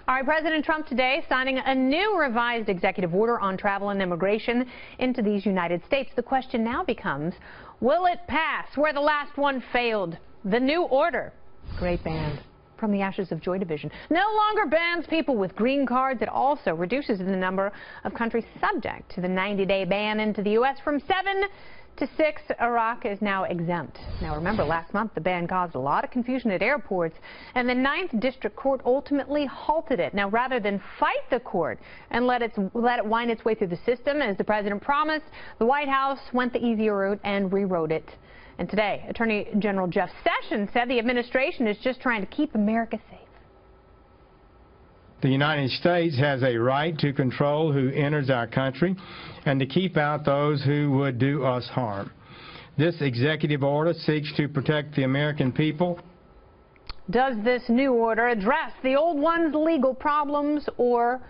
All right, President Trump today signing a new revised executive order on travel and immigration into these United States. The question now becomes, will it pass where the last one failed? The new order, great band, from the Ashes of Joy division, no longer bans people with green cards. It also reduces the number of countries subject to the 90-day ban into the U.S. from 7 to 6. Iraq is now exempt. Now remember, last month the ban caused a lot of confusion at airports, and the 9th District Court ultimately halted it. Now, rather than fight the court and let it wind its way through the system, as the president promised, the White House went the easier route and rewrote it. And today, Attorney General Jeff Sessions said the administration is just trying to keep America safe. The United States has a right to control who enters our country and to keep out those who would do us harm. This executive order seeks to protect the American people. Does this new order address the old one's legal problems, or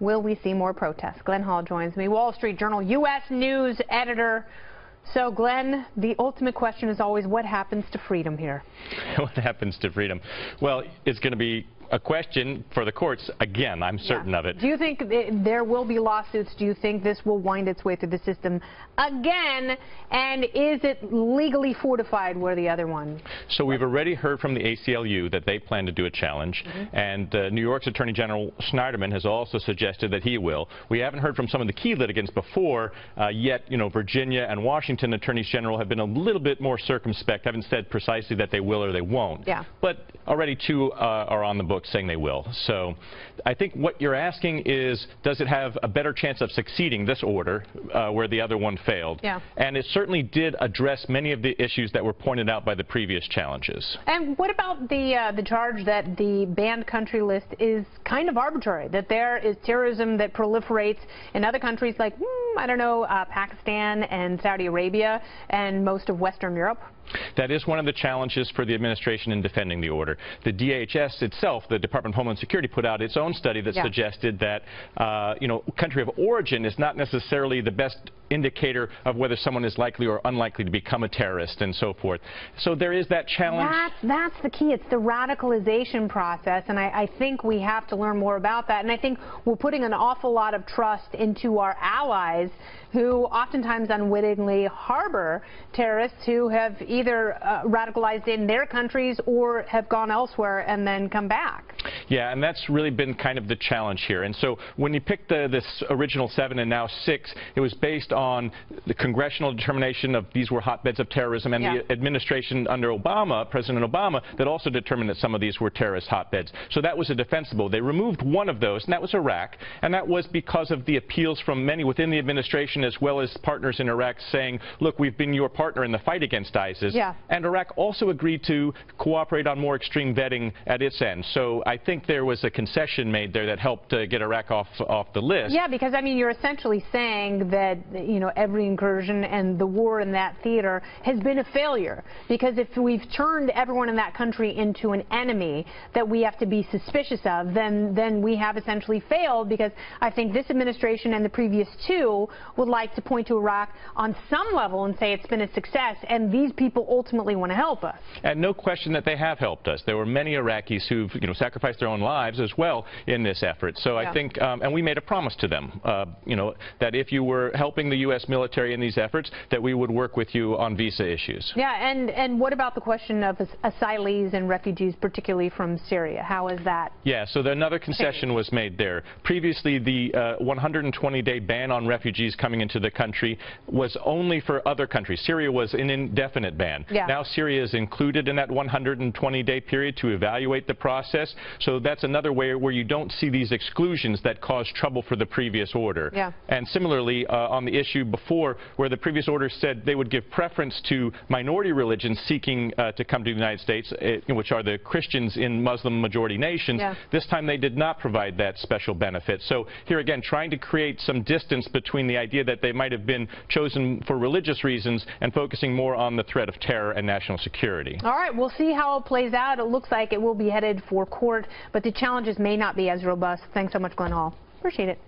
will we see more protests? Glenn Hall joins me, Wall Street Journal U.S. News editor. So, Glenn, the ultimate question is always, what happens to freedom here? What happens to freedom? Well, it's going to be a question for the courts again. I'm certain of it. Do you think there will be lawsuits? Do you think this will wind its way through the system again? And is it legally fortified where the other one? So we've already heard from the ACLU that they plan to do a challenge, and New York's Attorney General Schneiderman has also suggested that he will. We haven't heard from some of the key litigants before yet. You know, Virginia and Washington attorneys general have been a little bit more circumspect, haven't said precisely that they will or they won't. Yeah. But already 2 are on the book saying they will. So I think what you're asking is, does it have a better chance of succeeding, this order, where the other one failed? Yeah. And it certainly did address many of the issues that were pointed out by the previous challenges. And what about the charge that the banned country list is kind of arbitrary, that there is terrorism that proliferates in other countries like, I don't know, Pakistan and Saudi Arabia and most of Western Europe? That is one of the challenges for the administration in defending the order. The DHS itself, the Department of Homeland Security, put out its own study that suggested that, you know, country of origin is not necessarily the best indicator of whether someone is likely or unlikely to become a terrorist and so forth. So there is that challenge. That's the key. It's the radicalization process, and I think we have to learn more about that. And I think we're putting an awful lot of trust into our allies, who oftentimes unwittingly harbor terrorists who have either radicalized in their countries or have gone elsewhere and then come back. Yeah, and that's really been kind of the challenge here. And so when you picked this original 7 and now 6, it was based on the congressional determination of these were hotbeds of terrorism, and the administration under Obama, President Obama, that also determined that some of these were terrorist hotbeds. So that was a defensible. They removed one of those, and that was Iraq, and that was because of the appeals from many within the administration as well as partners in Iraq saying, look, we've been your partner in the fight against ISIS. Yeah. And Iraq also agreed to cooperate on more extreme vetting at its end. So I think there was a concession made there that helped get Iraq off the list. Yeah, because, I mean, you're essentially saying that, you know, every incursion and the war in that theater has been a failure. Because if we've turned everyone in that country into an enemy that we have to be suspicious of, then we have essentially failed, because I think this administration and the previous 2 would like to point to Iraq on some level and say it's been a success, and these people ultimately want to help us. And no question that they have helped us. There were many Iraqis who've, you know, sacrificed their own lives as well in this effort. So I think, and we made a promise to them, you know, that if you were helping the U.S. military in these efforts, that we would work with you on visa issues. Yeah, and what about the question of asylees and refugees, particularly from Syria? How is that? Yeah, so another concession was made there. Previously, the 120-day ban on refugees coming into the country was only for other countries. Syria was an indefinite ban. Yeah. Now Syria is included in that 120-day period to evaluate the process. So that's another way where you don't see these exclusions that caused trouble for the previous order. Yeah. And similarly, on the issue before, where the previous order said they would give preference to minority religions seeking to come to the United States, which are the Christians in Muslim-majority nations, this time they did not provide that special benefit. So here again, trying to create some distance between the idea that they might have been chosen for religious reasons and focusing more on the threat of terror and national security. All right, we'll see how it plays out. It looks like it will be headed for court, but the challenges may not be as robust. Thanks so much, Glenn Hall. Appreciate it.